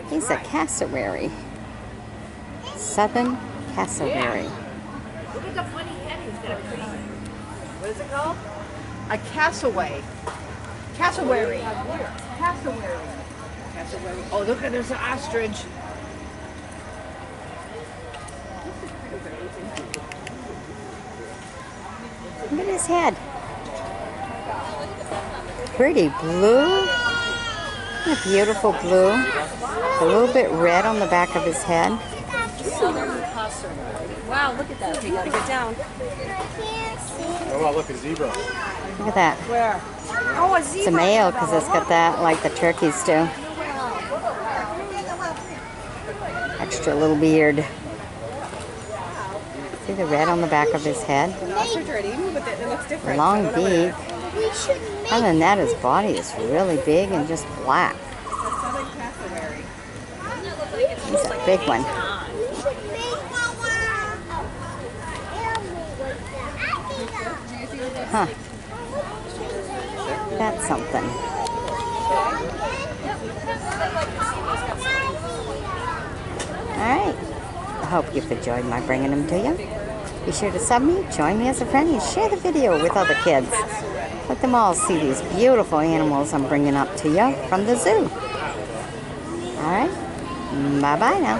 He's a cassowary. Southern cassowary. Look at the funny head he's got. What is it called? A cassowary. Cassowary. Cassowary. Cassowary. Oh, look at there's an ostrich. Look at his head. Pretty blue. A beautiful blue. A little bit red on the back of his head. Wow, look at that. You gotta get down. Oh, wow, look, a zebra. Look at that. Where? Oh, a zebra. It's a male because it's got that like the turkeys do. Extra little beard. See the red on the back of his head? Long beak. Other than that, his body is really big and just black. He's a big one. Huh. That's something. Alright. I hope you've enjoyed my bringing them to you. Be sure to sub me, join me as a friend, and share the video with other kids. Let them all see these beautiful animals I'm bringing up to you from the zoo. Alright. Bye-bye now.